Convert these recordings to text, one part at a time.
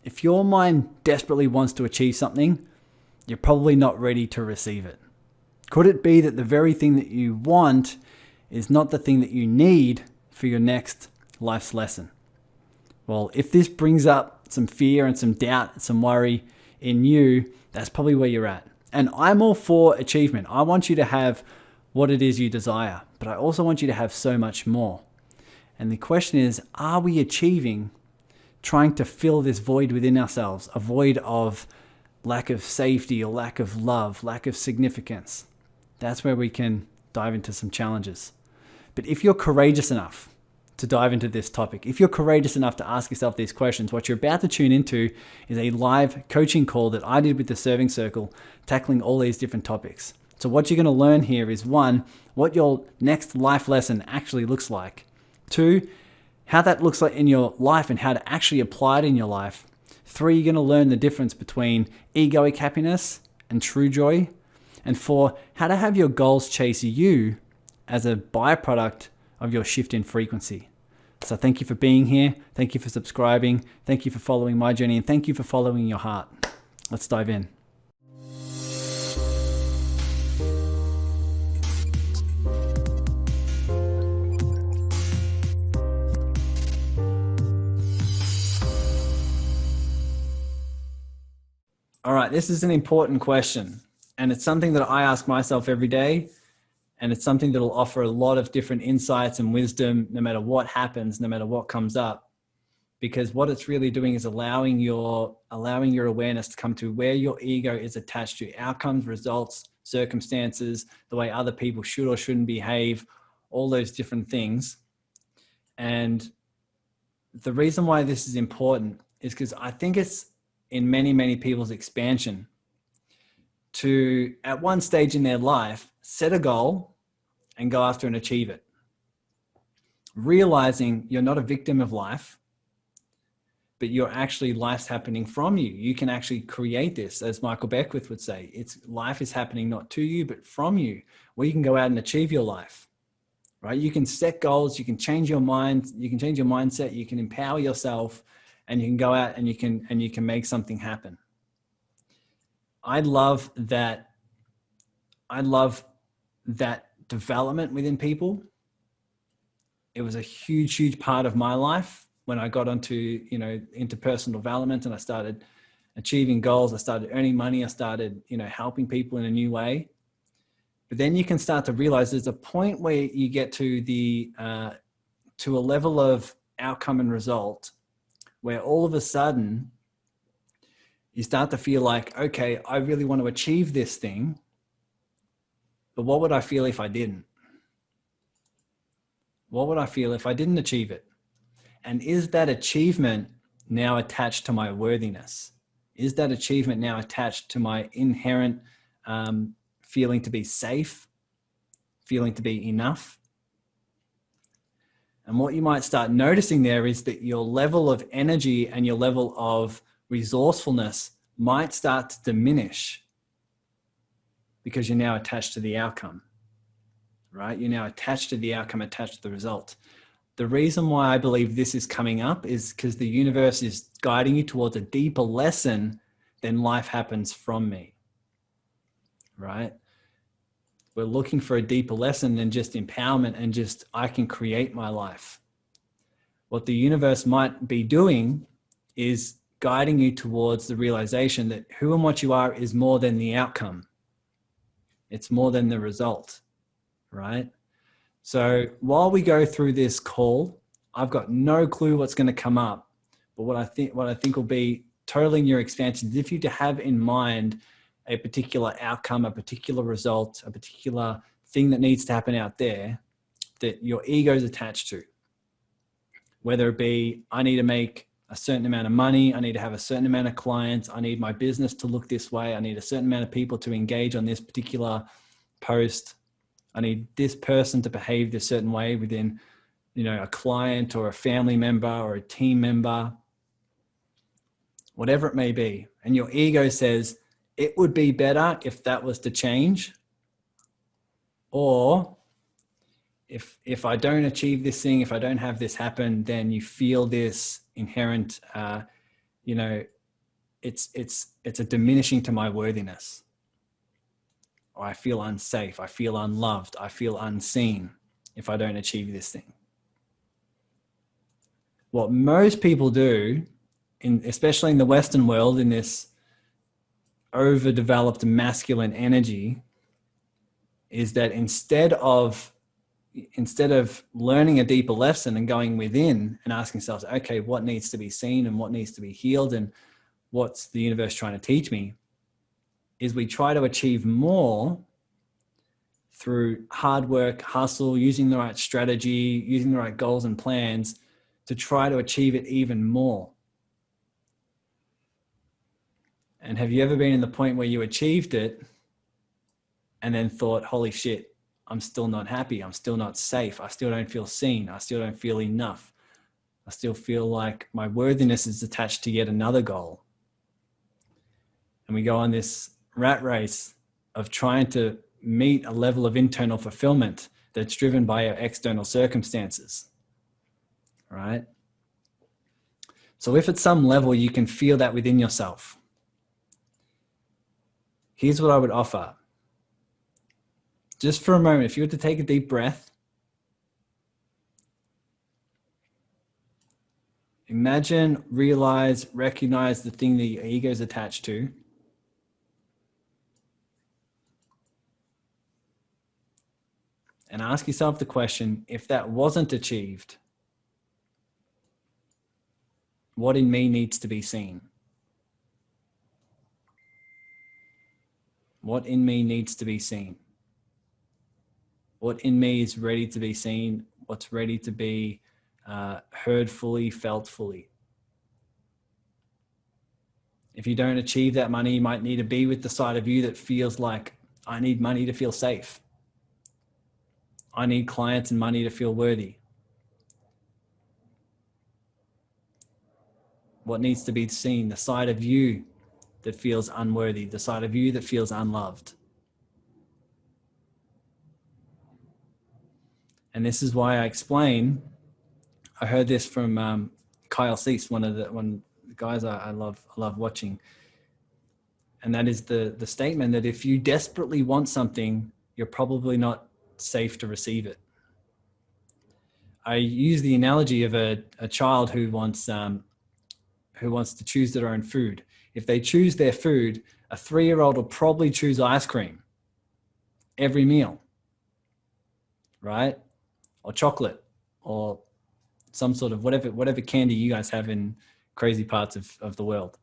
If your mind desperately wants to achieve something, you're probably not ready to receive it. Could it be that the very thing that you want is not the thing that you need for your next life's lesson? Well, if this brings up some fear and some doubt and some worry in you, that's probably where you're at. And I'm all for achievement. I want you to have what it is you desire, but I also want you to have so much more. And the question is, are we achieving, trying to fill this void within ourselves, a void of lack of safety or lack of love, lack of significance? That's where we can dive into some challenges. But if you're courageous enough to dive into this topic, if you're courageous enough to ask yourself these questions, what you're about to tune into is a live coaching call that I did with the Serving Circle, tackling all these different topics. So what you're going to learn here is, one, what your next life lesson actually looks like. Two, how that looks like in your life and how to actually apply it in your life. Three, you're going to learn the difference between egoic happiness and true joy. And four, how to have your goals chase you as a byproduct of your shift in frequency. So thank you for being here. Thank you for subscribing. Thank you for following my journey. And thank you for following your heart. Let's dive in. All right, this is an important question, and it's something that I ask myself every day, and it's something that will offer a lot of different insights and wisdom no matter what happens, no matter what comes up, because what it's really doing is allowing your awareness to come to where your ego is attached to outcomes, results, circumstances, the way other people should or shouldn't behave, all those different things. And the reason why this is important is because I think it's in many, many people's expansion to, at one stage in their life, set a goal and go after and achieve it. Realizing you're not a victim of life, but you're actually, life's happening from you. You can actually create this, as Michael Beckwith would say. Life is happening not to you, but from you, where you can go out and achieve your life, right? You can set goals, you can change your mind, you can change your mindset, you can empower yourself, and you can go out and you can make something happen. I love that development within people. It was a huge, huge part of my life when I got into personal development, and I started achieving goals. I started earning money. I started, helping people in a new way. But then you can start to realize there's a point where you get to to a level of outcome and result where all of a sudden you start to feel like, okay, I really want to achieve this thing, but what would I feel if I didn't? What would I feel if I didn't achieve it? And is that achievement now attached to my worthiness? Is that achievement now attached to my inherent feeling to be safe, feeling to be enough? And what you might start noticing there is that your level of energy and your level of resourcefulness might start to diminish because you're now attached to the outcome, right? You're now attached to the outcome, attached to the result. The reason why I believe this is coming up is because the universe is guiding you towards a deeper lesson than life happens from me, right? We're looking for a deeper lesson than just empowerment and just, I can create my life. What the universe might be doing is guiding you towards the realization that who and what you are is more than the outcome. It's more than the result, right? So while we go through this call, I've got no clue what's going to come up, but what I think will be totally in your expansion is if you to have in mind a particular outcome, a particular result, a particular thing that needs to happen out there that your ego is attached to. Whether it be, I need to make a certain amount of money, I need to have a certain amount of clients, I need my business to look this way, I need a certain amount of people to engage on this particular post, I need this person to behave this certain way within, a client or a family member or a team member, whatever it may be. And your ego says, it would be better if that was to change, or if I don't achieve this thing, if I don't have this happen, then you feel this inherent, it's a diminishing to my worthiness. Or I feel unsafe. I feel unloved. I feel unseen if I don't achieve this thing. What most people do, especially in the Western world, in this overdeveloped masculine energy, is that instead of learning a deeper lesson and going within and asking ourselves, okay, what needs to be seen and what needs to be healed and what's the universe trying to teach me, is we try to achieve more through hard work, hustle, using the right strategy, using the right goals and plans to try to achieve it even more. And have you ever been in the point where you achieved it and then thought, holy shit, I'm still not happy. I'm still not safe. I still don't feel seen. I still don't feel enough. I still feel like my worthiness is attached to yet another goal. And we go on this rat race of trying to meet a level of internal fulfillment that's driven by our external circumstances, right? So if at some level you can feel that within yourself, here's what I would offer. Just for a moment, if you were to take a deep breath, imagine, realize, recognize the thing that your ego is attached to. And ask yourself the question, if that wasn't achieved, what in me needs to be seen? What in me needs to be seen? What in me is ready to be seen? What's ready to be heard fully, felt fully? If you don't achieve that money, you might need to be with the side of you that feels like, I need money to feel safe. I need clients and money to feel worthy. What needs to be seen? The side of you that feels unworthy, the side of you that feels unloved. And this is why I explain, I heard this from Kyle Cease, one of the guys I love watching. And that is the statement that if you desperately want something, you're probably not safe to receive it. I use the analogy of a child who wants to choose their own food. If they choose their food, a 3-year-old will probably choose ice cream every meal, right? Or chocolate, or some sort of whatever candy you guys have in crazy parts of the world.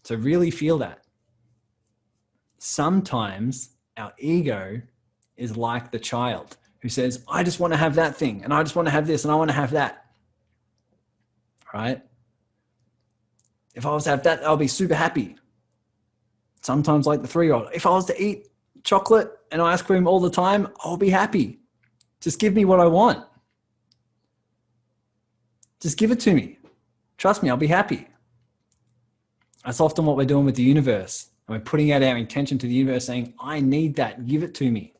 So really feel that. Sometimes our ego is like the child who says, I just want to have that thing, and I just want to have this, and I want to have that, right? If I was to have that, I'll be super happy. Sometimes like the 3-year-old, if I was to eat chocolate and ice cream all the time, I'll be happy. Just give me what I want. Just give it to me. Trust me, I'll be happy. That's often what we're doing with the universe. And we're putting out our intention to the universe saying, I need that, give it to me.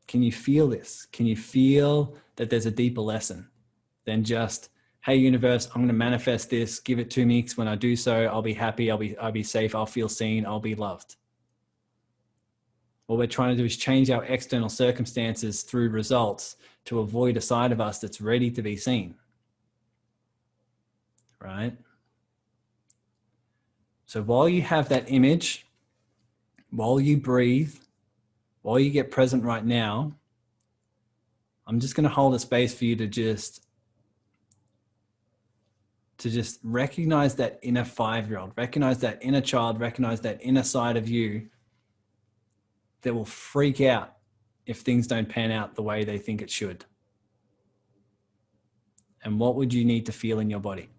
Can you feel this? Can you feel that there's a deeper lesson than just, hey, universe, I'm going to manifest this, give it to me, because when I do so, I'll be happy, I'll be safe, I'll feel seen, I'll be loved. What we're trying to do is change our external circumstances through results to avoid a side of us that's ready to be seen. Right? So while you have that image, while you breathe, while you get present right now, I'm just going to hold a space for you to just recognize that inner 5-year-old, recognize that inner child, recognize that inner side of you that will freak out if things don't pan out the way they think it should. And what would you need to feel in your body?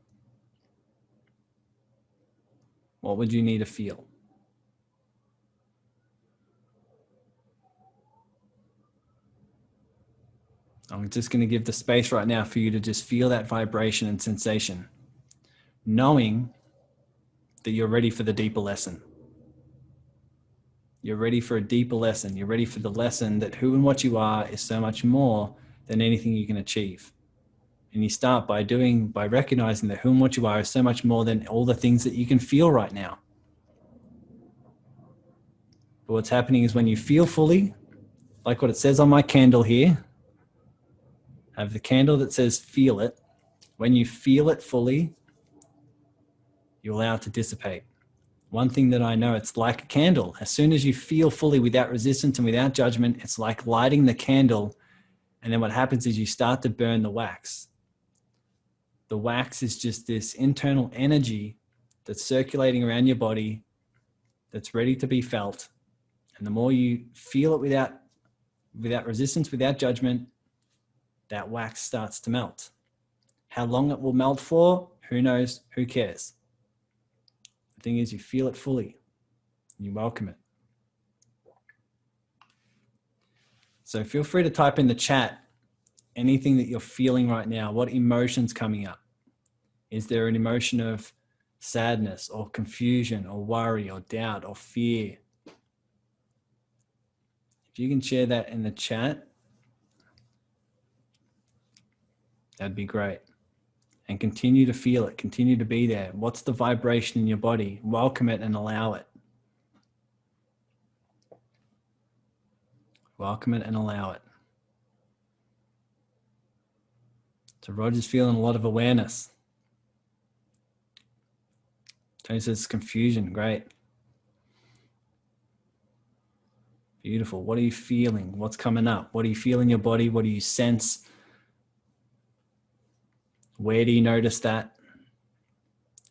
What would you need to feel? I'm just going to give the space right now for you to just feel that vibration and sensation, knowing that you're ready for the deeper lesson. You're ready for a deeper lesson. You're ready for the lesson that who and what you are is so much more than anything you can achieve. And you start by recognizing that who and what you are is so much more than all the things that you can feel right now. But what's happening is when you feel fully, like what it says on my candle here, I have the candle that says feel it. When you feel it fully, you allow it to dissipate. One thing that I know, it's like a candle. As soon as you feel fully without resistance and without judgment, it's like lighting the candle. And then what happens is you start to burn the wax. The wax is just this internal energy that's circulating around your body, that's ready to be felt. And the more you feel it without resistance, without judgment, that wax starts to melt. How long it will melt for, who knows, who cares? The thing is, you feel it fully, and you welcome it. So feel free to type in the chat anything that you're feeling right now. What emotion's coming up? Is there an emotion of sadness or confusion or worry or doubt or fear? If you can share that in the chat, that'd be great. And continue to feel it, continue to be there. What's the vibration in your body? Welcome it and allow it. Welcome it and allow it. So Roger's feeling a lot of awareness. Tony says confusion, great. Beautiful. What are you feeling? What's coming up? What do you feel in your body? What do you sense? Where do you notice that?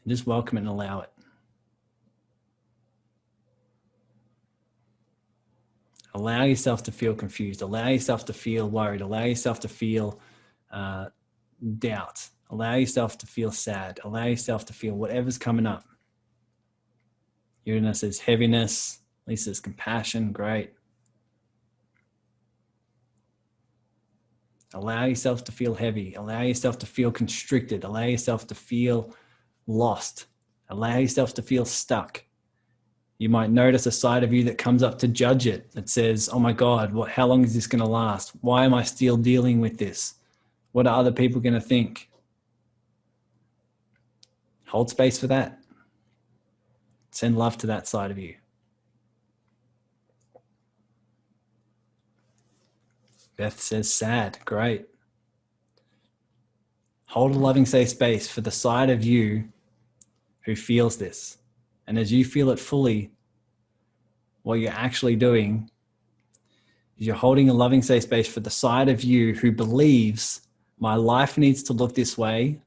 And just welcome it and allow it. Allow yourself to feel confused. Allow yourself to feel worried. Allow yourself to feel doubt. Allow yourself to feel sad. Allow yourself to feel whatever's coming up. Uranus says heaviness. Lisa says compassion. Great. Allow yourself to feel heavy. Allow yourself to feel constricted. Allow yourself to feel lost. Allow yourself to feel stuck. You might notice a side of you that comes up to judge it. That says, oh my God, how long is this going to last? Why am I still dealing with this? What are other people going to think? Hold space for that. Send love to that side of you. Beth says sad. Great. Hold a loving, safe space for the side of you who feels this. And as you feel it fully, what you're actually doing is you're holding a loving, safe space for the side of you who believes my life needs to look this way.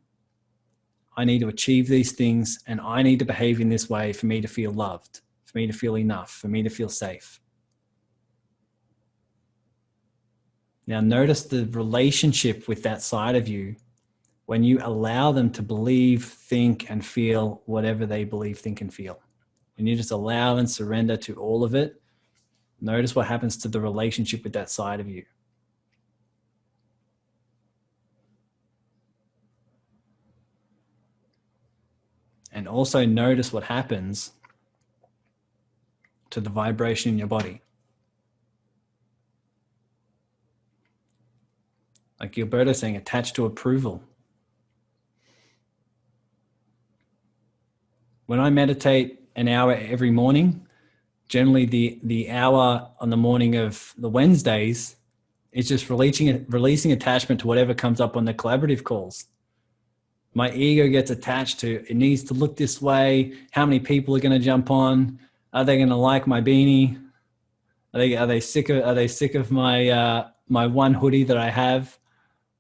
I need to achieve these things and I need to behave in this way for me to feel loved, for me to feel enough, for me to feel safe. Now notice the relationship with that side of you when you allow them to believe, think, and feel whatever they believe, think, and feel. When you just allow and surrender to all of it, notice what happens to the relationship with that side of you. And also notice what happens to the vibration in your body. Like Gilberto saying, attached to approval. When I meditate an hour every morning, generally the hour on the morning of the Wednesdays, it's just releasing attachment to whatever comes up on the collaborative calls. My ego gets attached to, it needs to look this way. How many people are going to jump on? Are they going to like my beanie? Are they sick of my my one hoodie that I have?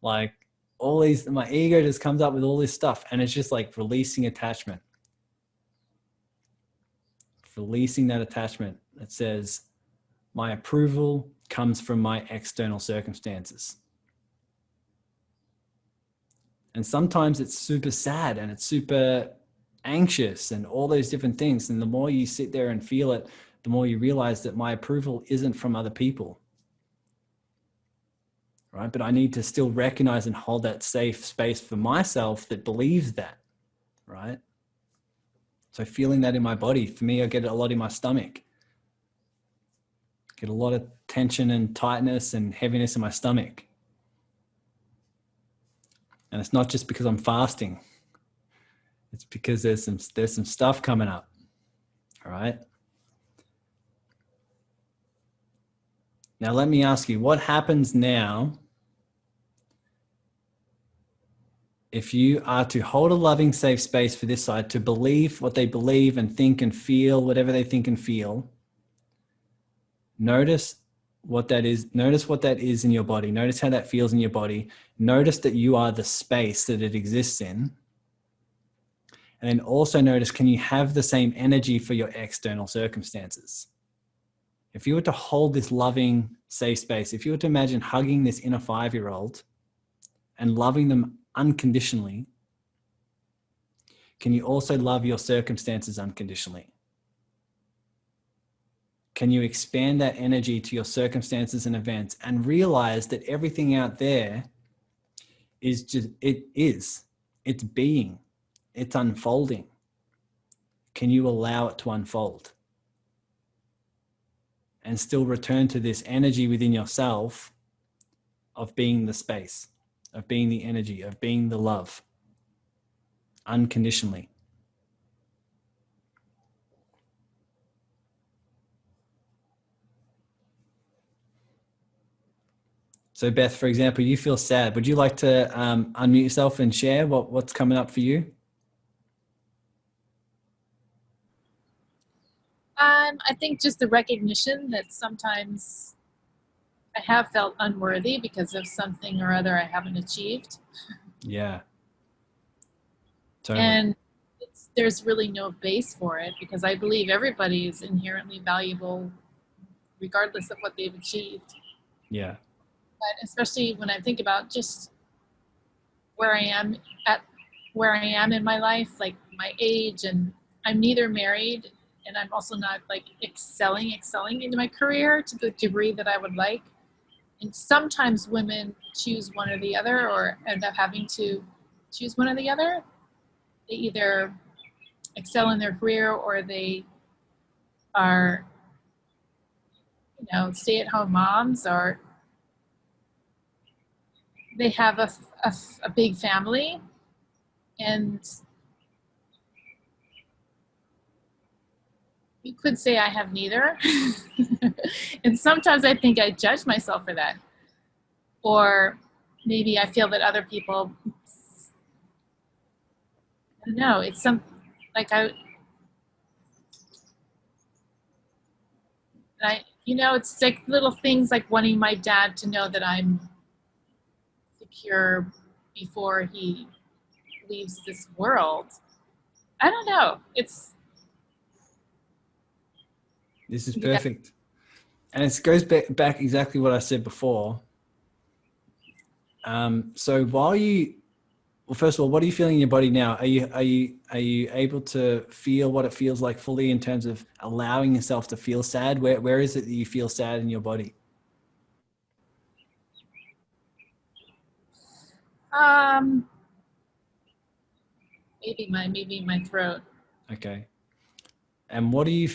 Like all these, my ego just comes up with all this stuff, and it's just like releasing attachment. Releasing that attachment that says my approval comes from my external circumstances. And sometimes it's super sad and it's super anxious and all those different things. And the more you sit there and feel it, the more you realize that my approval isn't from other people. Right? But I need to still recognize and hold that safe space for myself that believes that. Right? So feeling that in my body, for me, I get it a lot in my stomach. Get a lot of tension and tightness and heaviness in my stomach. And it's not just because I'm fasting. It's because there's some stuff coming up. All right. Now let me ask you, what happens now if you are to hold a loving, safe space for this side to believe what they believe and think and feel, whatever they think and feel? Notice what that is. Notice what that is in your body. Notice how that feels in your body. Notice that you are the space that it exists in. And then also notice, can you have the same energy for your external circumstances? If you were to hold this loving, safe space, if you were to imagine hugging this inner 5-year-old and loving them unconditionally, can you also love your circumstances unconditionally? Can you expand that energy to your circumstances and events and realize that everything out there is just, it's being, it's unfolding. Can you allow it to unfold? And still return to this energy within yourself of being the space, of being the energy, of being the love, unconditionally. So Beth, for example, you feel sad. Would you like to unmute yourself and share what's coming up for you? I think just the recognition that sometimes I have felt unworthy because of something or other I haven't achieved. Yeah, totally. And there's really no base for it because I believe everybody is inherently valuable regardless of what they've achieved. Yeah. But especially when I think about just where I am in my life, like my age, and I'm neither married and I'm also not like excelling into my career to the degree that I would like. And sometimes women choose one or the other or end up having to choose one or the other. They either excel in their career or they are, stay-at-home moms, or they have a big family. And you could say I have neither. And sometimes I think I judge myself for that. Or maybe I feel that other people, I don't know, it's like it's like little things like wanting my dad to know that I'm secure before he leaves this world. I don't know. This is perfect. Yeah. And it goes back exactly what I said before. So first of all, what are you feeling in your body now? Are you able to feel what it feels like fully in terms of allowing yourself to feel sad? Where is it that you feel sad in your body? Maybe my throat. Okay. And what do you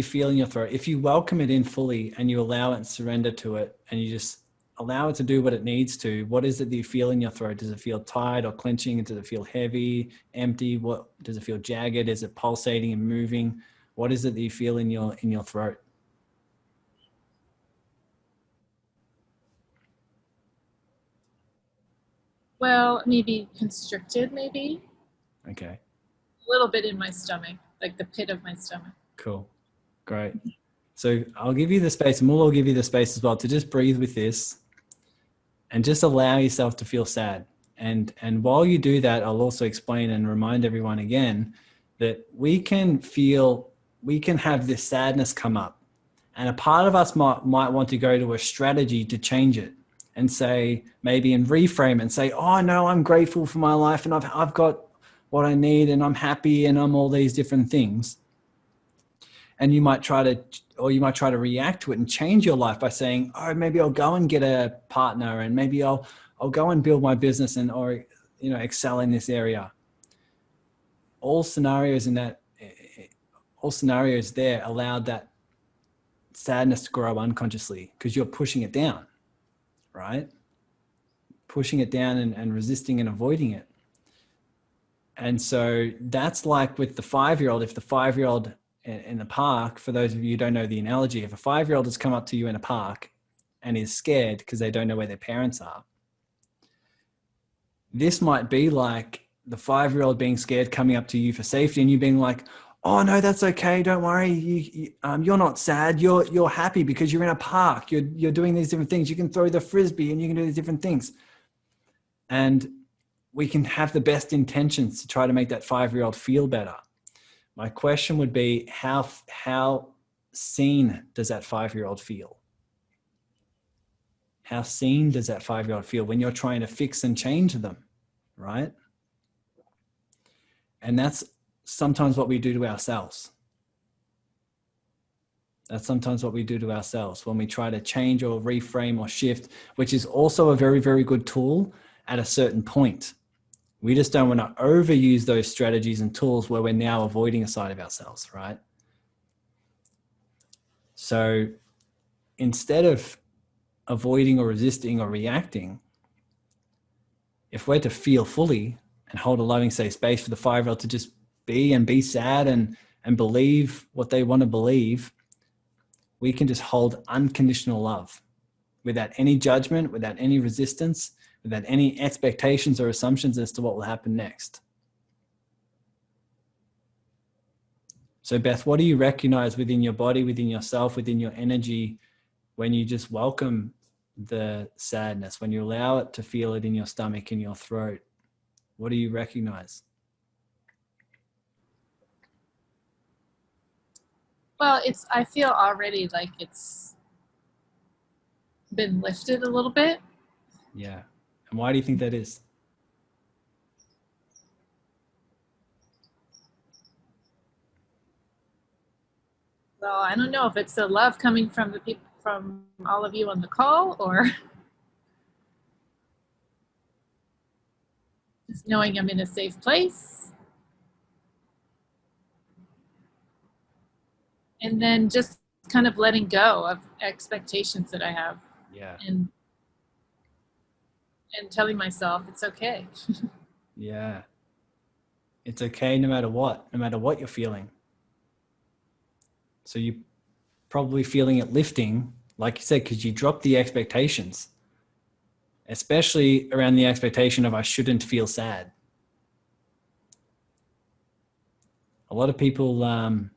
feel in your throat? If you welcome it in fully and you allow it and surrender to it and you just allow it to do what it needs to, what is it that you feel in your throat? Does it feel tight or clenching? Does it feel heavy, empty? What does it feel jagged? Is it pulsating and moving? What is it that you feel in your throat? Well, maybe constricted, maybe. Okay. A little bit in my stomach, like the pit of my stomach. Cool. Great. So I'll give you the space, and we'll all give you the space as well to just breathe with this and just allow yourself to feel sad. And while you do that, I'll also explain and remind everyone again that we can have this sadness come up. And a part of us might want to go to a strategy to change it and say, maybe and reframe it and say, oh no, I'm grateful for my life and I've got what I need and I'm happy and I'm all these different things. And you might try to react to it and change your life by saying, oh, maybe I'll go and get a partner and maybe I'll go and build my business or excel in this area. All scenarios there allowed that sadness to grow unconsciously because you're pushing it down, right? pushing it down and resisting and avoiding it. And so that's like with the 5-year-old. If the 5-year-old in the park, for those of you who don't know the analogy, if a 5-year-old has come up to you in a park and is scared because they don't know where their parents are, this might be like the 5-year-old being scared, coming up to you for safety, and you being like, oh no, that's okay, don't worry, you're not sad, you're happy because you're in a park, you're doing these different things, you can throw the frisbee and you can do these different things. And we can have the best intentions to try to make that 5-year-old feel better. My question would be, how seen does that 5-year-old feel? How seen does that 5-year-old feel when you're trying to fix and change them, right? And that's sometimes what we do to ourselves. That's sometimes what we do to ourselves when we try to change or reframe or shift, which is also a very, very good tool at a certain point. We just don't want to overuse those strategies and tools where we're now avoiding a side of ourselves, right? So instead of avoiding or resisting or reacting, if we're to feel fully and hold a loving, safe space for the 5-year-old to just be and be sad and believe what they want to believe, we can just hold unconditional love without any judgment, without any resistance, without any expectations or assumptions as to what will happen next. So Beth, what do you recognize within your body, within yourself, within your energy, when you just welcome the sadness, when you allow it to feel it in your stomach, in your throat? What do you recognize? Well, I feel already like it's been lifted a little bit. Yeah. And why do you think that is? Well, I don't know if it's the love coming from the people, from all of you on the call, or just knowing I'm in a safe place. And then just kind of letting go of expectations that I have. Yeah. And telling myself it's okay. Yeah. It's okay no matter what you're feeling. So you're probably feeling it lifting, like you said, because you dropped the expectations, especially around the expectation of I shouldn't feel sad. A lot of people are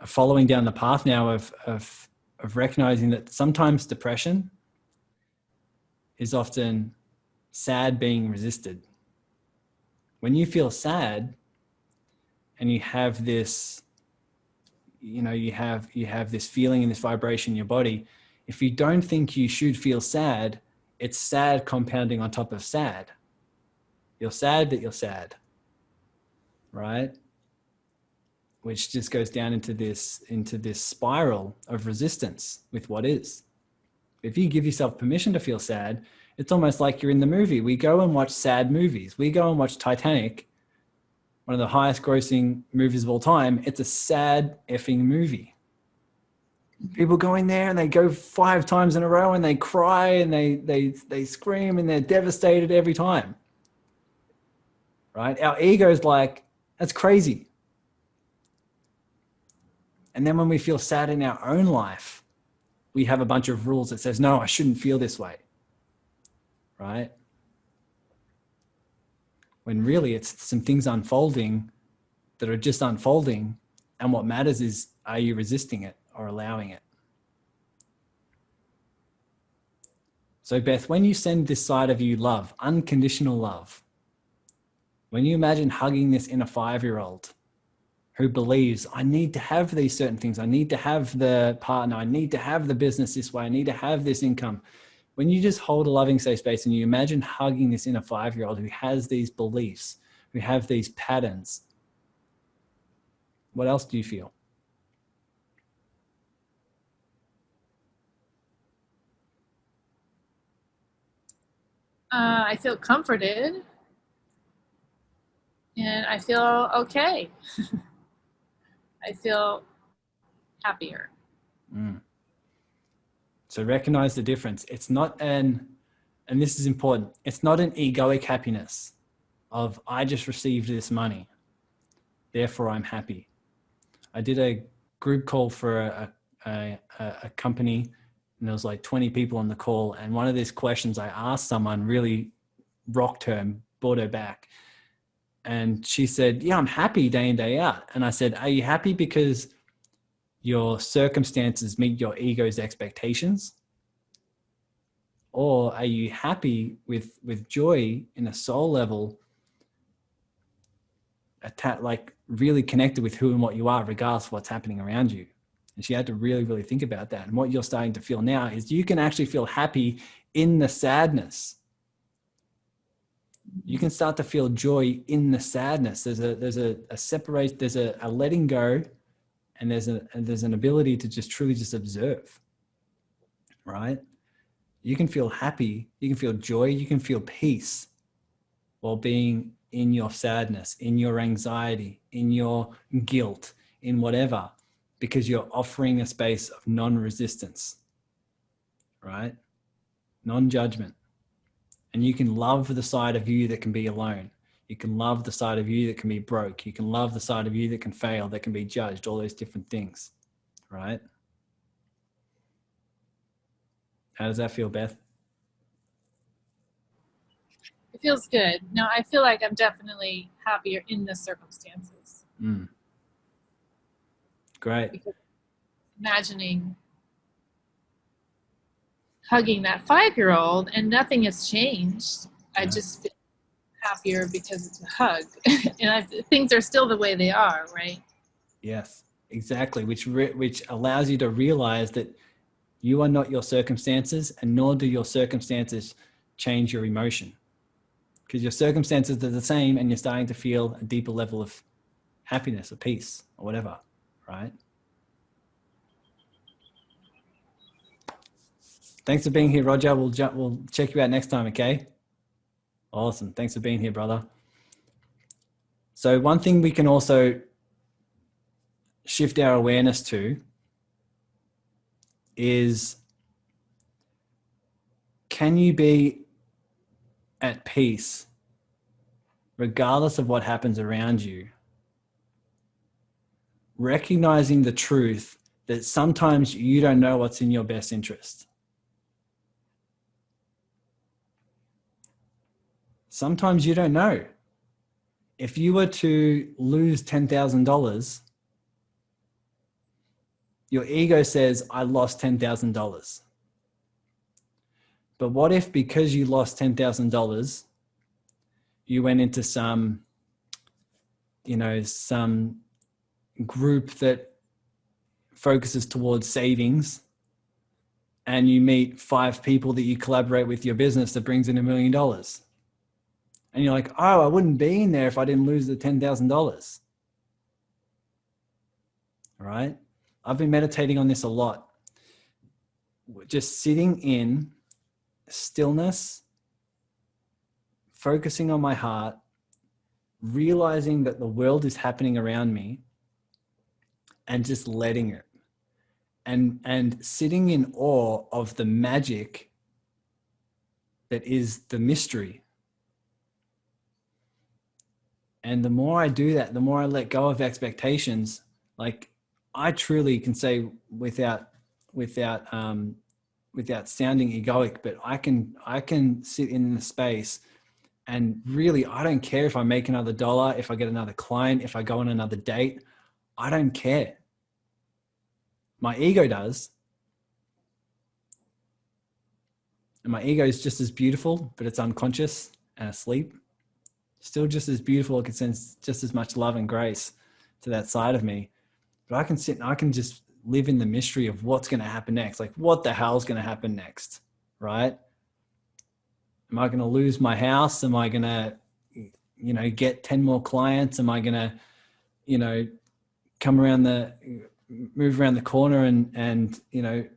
following down the path now of recognizing that sometimes depression is often sad being resisted. When you feel sad and you have this, you have this feeling and this vibration in your body, if you don't think you should feel sad, it's sad compounding on top of sad. You're sad that you're sad, right? Which just goes down into this spiral of resistance with what is. If you give yourself permission to feel sad, it's almost like you're in the movie. We go and watch sad movies. We go and watch Titanic, one of the highest grossing movies of all time. It's a sad effing movie. People go in there and they go 5 times in a row and they cry and they scream and they're devastated every time. Right? Our ego's like, that's crazy. And then when we feel sad in our own life, we have a bunch of rules that says, no, I shouldn't feel this way. Right? When really it's some things unfolding that are just unfolding. And what matters is, are you resisting it or allowing it? So Beth, when you send this side of you love, unconditional love, when you imagine hugging this inner 5-year-old who believes, I need to have these certain things. I need to have the partner. I need to have the business this way. I need to have this income. When you just hold a loving safe space and you imagine hugging this inner 5-year-old who has these beliefs, who have these patterns, what else do you feel? I feel comforted and I feel okay. I feel happier. So recognize the difference. It's not an and this is important, it's not an egoic happiness of I just received this money, therefore I'm happy. I did a group call for a company, and there was like 20 people on the call. And one of these questions I asked someone really rocked her and brought her back. And she said, yeah, I'm happy day in, day out. And I said, are you happy because your circumstances meet your ego's expectations? Or are you happy with joy in a soul level, like really connected with who and what you are, regardless of what's happening around you? And she had to really, really think about that. And what you're starting to feel now is you can actually feel happy in the sadness. You can start to feel joy in the sadness. There's a separate, there's a letting go, and there's an ability to just truly just observe, right? You can feel happy, you can feel joy, you can feel peace while being in your sadness, in your anxiety, in your guilt, in whatever, because you're offering a space of non-resistance, right? Non-judgment. And you can love the side of you that can be alone. You can love the side of you that can be broke. You can love the side of you that can fail, that can be judged, all those different things, right? How does that feel, Beth? It feels good. No, I feel like I'm definitely happier in the circumstances. Great. Because imagining hugging that 5-year-old and nothing has changed. I just feel happier because it's a hug. And things are still the way they are, right? Yes, exactly. Which allows you to realize that you are not your circumstances, and nor do your circumstances change your emotion, because your circumstances are the same, and you're starting to feel a deeper level of happiness or peace or whatever, right? Thanks for being here, Roger. We'll check you out next time, okay? Awesome. Thanks for being here, brother. So one thing we can also shift our awareness to is, can you be at peace regardless of what happens around you? Recognizing the truth that sometimes you don't know what's in your best interest. Sometimes you don't know. If you were to lose $10,000, your ego says, I lost $10,000. But what if, because you lost $10,000, you went into some group that focuses towards savings, and you meet 5 people that you collaborate with your business that brings in $1 million. And you're like, oh, I wouldn't be in there if I didn't lose the $10,000. Right? I've been meditating on this a lot. Just sitting in stillness, focusing on my heart, realizing that the world is happening around me, and just letting it. And sitting in awe of the magic that is the mystery. And the more I do that, the more I let go of expectations. Like, I truly can say, without sounding egoic, but I can sit in the space, and really, I don't care if I make another dollar, if I get another client, if I go on another date. I don't care. My ego does. And my ego is just as beautiful, but it's unconscious and asleep. Still just as beautiful. It can sense just as much love and grace to that side of me. But I can sit and I can just live in the mystery of what's going to happen next. Like, what the hell is going to happen next, right? Am I going to lose my house? Am I going to, get 10 more clients? Am I going to, move around the corner and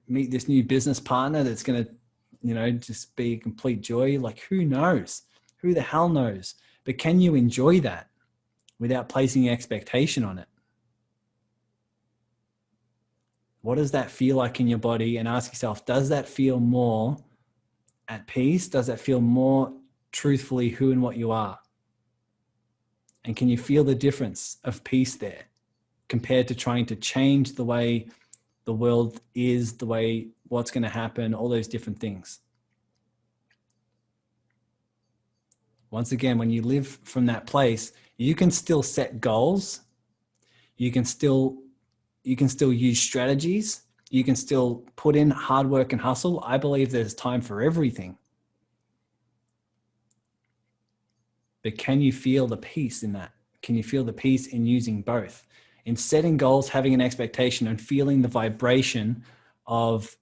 meet this new business partner that's going to, just be complete joy? Like, who knows? Who the hell knows? But can you enjoy that without placing expectation on it? What does that feel like in your body? And ask yourself, does that feel more at peace? Does that feel more truthfully who and what you are? And can you feel the difference of peace there compared to trying to change the way the world is, the way what's going to happen, all those different things? Once again, when you live from that place, you can still set goals. You can still use strategies. You can still put in hard work and hustle. I believe there's time for everything. But can you feel the peace in that? Can you feel the peace in using both? In setting goals, having an expectation, and feeling the vibration of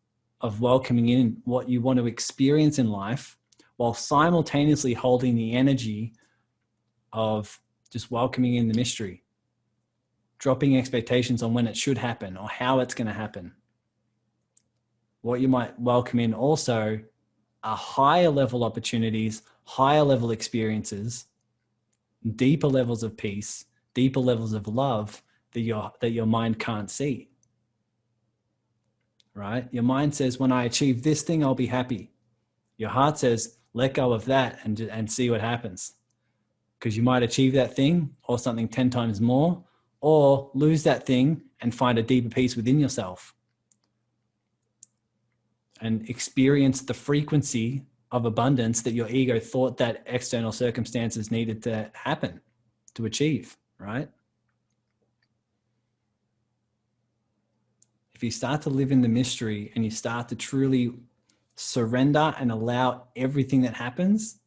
welcoming in what you want to experience in life, while simultaneously holding the energy of just welcoming in the mystery, dropping expectations on when it should happen or how it's going to happen. What you might welcome in also are higher level opportunities, higher level experiences, deeper levels of peace, deeper levels of love that your mind can't see. Right? Your mind says, when I achieve this thing, I'll be happy. Your heart says, let go of that and see what happens. Because you might achieve that thing or something 10 times more, or lose that thing and find a deeper peace within yourself and experience the frequency of abundance that your ego thought that external circumstances needed to happen to achieve, right? If you start to live in the mystery and you start to truly surrender and allow everything that happens,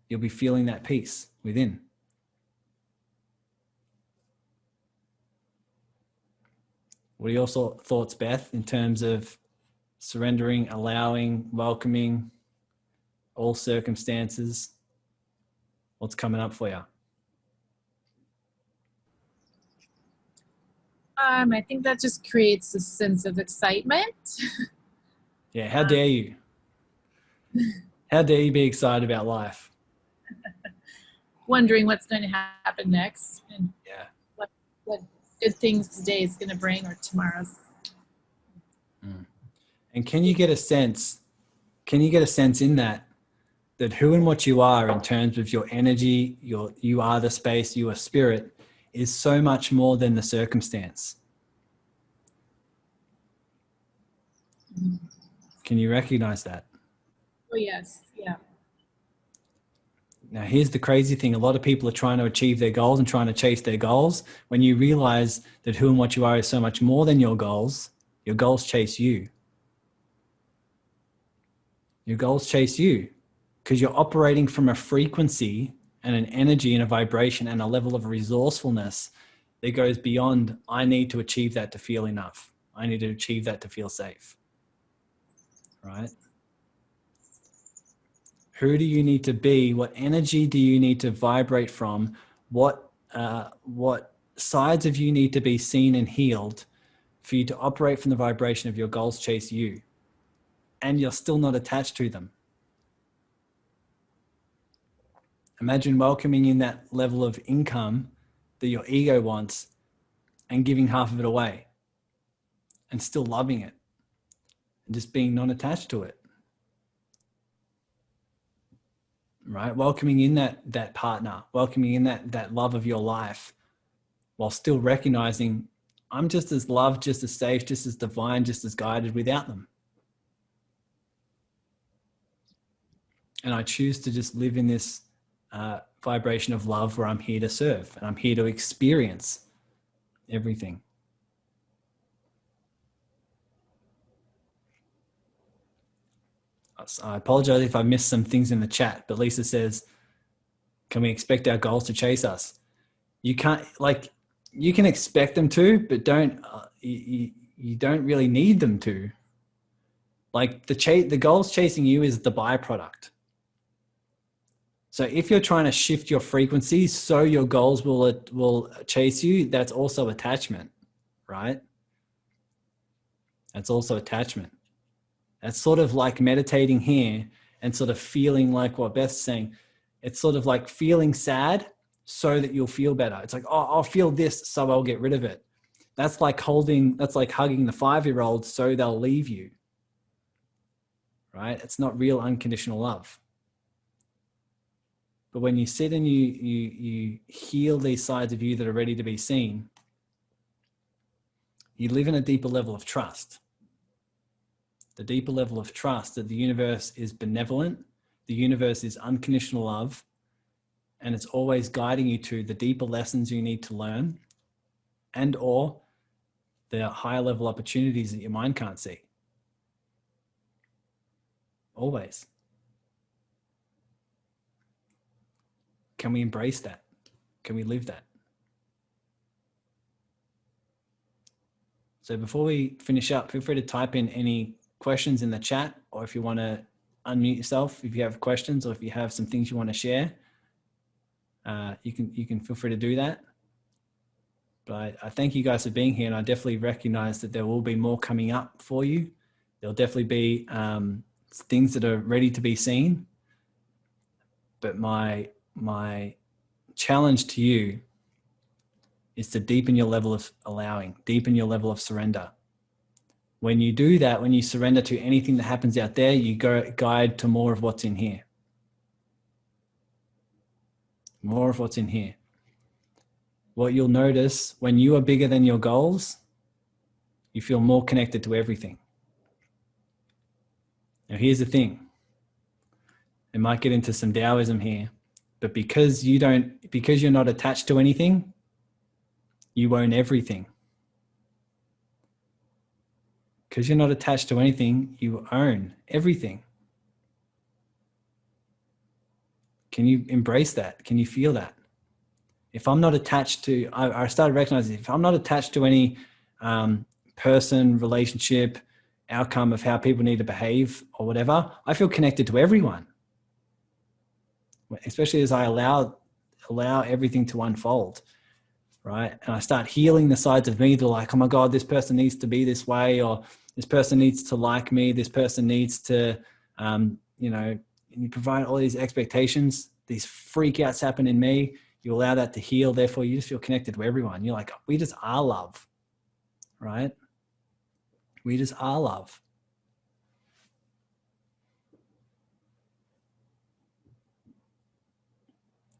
you'll be feeling that peace within. What are your thoughts, Beth, in terms of surrendering, allowing, welcoming all circumstances? What's coming up for you? I think that just creates a sense of excitement. Yeah, how dare you? How dare you be excited about life? Wondering what's going to happen next and Yeah. what good things today is going to bring or tomorrow's. And can you get a sense in that who and what you are in terms of your energy, you are the space, you are spirit, is so much more than the circumstance? Can you recognize that? Oh, yes. Yeah. Now, here's the crazy thing. A lot of people are trying to achieve their goals and trying to chase their goals. When you realize that who and what you are is so much more than your goals chase you. Your goals chase you because you're operating from a frequency and an energy and a vibration and a level of resourcefulness that goes beyond, I need to achieve that to feel enough. I need to achieve that to feel safe. Right? Who do you need to be? What energy do you need to vibrate from? What sides of you need to be seen and healed for you to operate from the vibration of your goals chase you? And you're still not attached to them. Imagine welcoming in that level of income that your ego wants and giving half of it away and still loving it and just being non-attached to it. Right? Welcoming in that partner, welcoming in that love of your life while still recognizing I'm just as loved, just as safe, just as divine, just as guided without them. And I choose to just live in this vibration of love where I'm here to serve and I'm here to experience everything. I apologize if I missed some things in the chat, but Lisa says, can we expect our goals to chase us? You can't, you can expect them to, but you don't really need them to. Like the goals chasing you is the byproduct. So if you're trying to shift your frequency so your goals will chase you, that's also attachment, right? That's also attachment. That's sort of like meditating here and sort of feeling like what Beth's saying. It's sort of like feeling sad so that you'll feel better. It's like, oh, I'll feel this so I'll get rid of it. That's like hugging the 5-year-old so they'll leave you. right? It's not real unconditional love. But when you sit and you heal these sides of you that are ready to be seen, you live in a deeper level of trust. The deeper level of trust that the universe is benevolent, the universe is unconditional love, and it's always guiding you to the deeper lessons you need to learn and or the higher level opportunities that your mind can't see. Always. Can we embrace that? Can we live that? So before we finish up, feel free to type in any questions in the chat, or if you want to unmute yourself, if you have questions or if you have some things you want to share, you can feel free to do that. But I thank you guys for being here, and I definitely recognize that there will be more coming up for you. There'll definitely be things that are ready to be seen. But my challenge to you is to deepen your level of allowing, deepen your level of surrender. When you do that, when you surrender to anything that happens out there, you go guide to more of what's in here. More of what's in here. What you'll notice when you are bigger than your goals, you feel more connected to everything. Now, here's the thing. It might get into some Taoism here, but because you're not attached to anything, you own everything. Because you're not attached to anything, you own everything. Can you embrace that? Can you feel that? If I'm not attached to, I started recognizing if I'm not attached to any person, relationship, outcome of how people need to behave or whatever, I feel connected to everyone. Especially as I allow everything to unfold, right? And I start healing the sides of me that are like, oh my God, this person needs to be this way, or this person needs to like me, this person needs to, you provide all these expectations, these freak outs happen in me. You allow that to heal. Therefore, you just feel connected to everyone. You're like, we just are love, right? We just are love.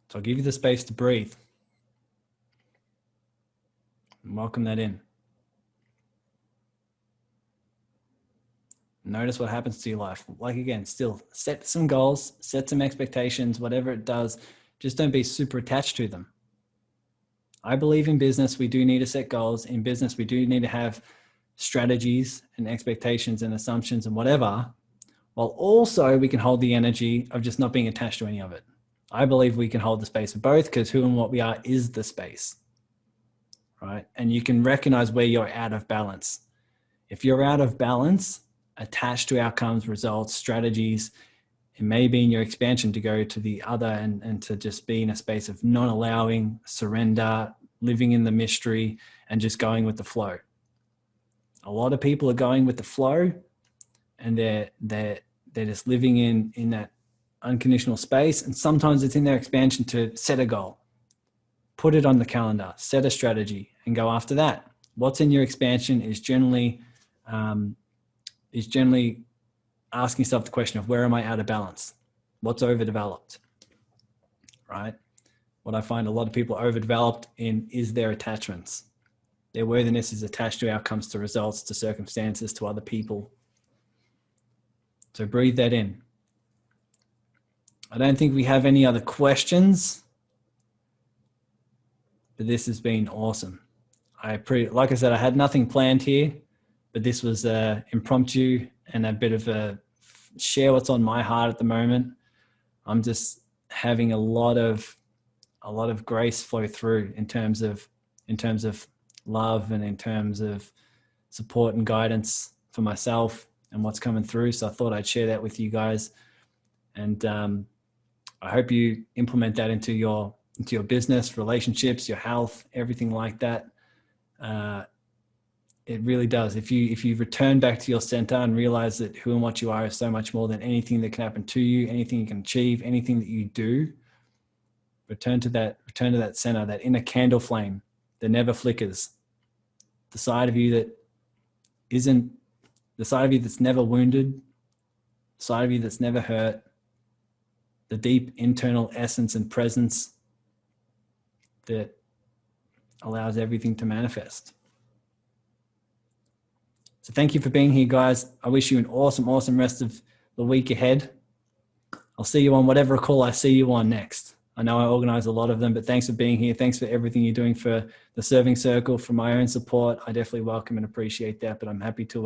So I'll give you the space to breathe. And welcome that in. Notice what happens to your life. Like again, still set some goals, set some expectations, whatever it does, just don't be super attached to them. I believe in business, we do need to set goals. In business, we do need to have strategies and expectations and assumptions and whatever, while also we can hold the energy of just not being attached to any of it. I believe we can hold the space of both because who and what we are is the space, right? And you can recognize where you're out of balance. If you're out of balance, attached to outcomes, results, strategies, it may be in your expansion to go to the other and to just be in a space of not allowing, surrender, living in the mystery, and just going with the flow. A lot of people are going with the flow, and they're just living in that unconditional space. And sometimes it's in their expansion to set a goal, put it on the calendar, set a strategy, and go after that. What's in your expansion is generally asking yourself the question of where am I out of balance? What's overdeveloped, right? What I find a lot of people are overdeveloped in is their attachments. Their worthiness is attached to outcomes, to results, to circumstances, to other people. So breathe that in. I don't think we have any other questions, but this has been awesome. Like I said, I had nothing planned here, but this was impromptu and a bit of a share what's on my heart at the moment. I'm just having a lot of grace flow through in terms of love and in terms of support and guidance for myself and what's coming through. So I thought I'd share that with you guys, and I hope you implement that into your business, relationships, your health, everything like that. It really does. If you return back to your center and realize that who and what you are is so much more than anything that can happen to you, anything you can achieve, anything that you do, return to that center, that inner candle flame that never flickers. The side of you that's never wounded, side of you that's never hurt, the deep internal essence and presence that allows everything to manifest. So thank you for being here, guys. I wish you an awesome, awesome rest of the week ahead. I'll see you on whatever call I see you on next. I know I organize a lot of them, but thanks for being here. Thanks for everything you're doing for the Serving Circle, for my own support. I definitely welcome and appreciate that, but I'm happy to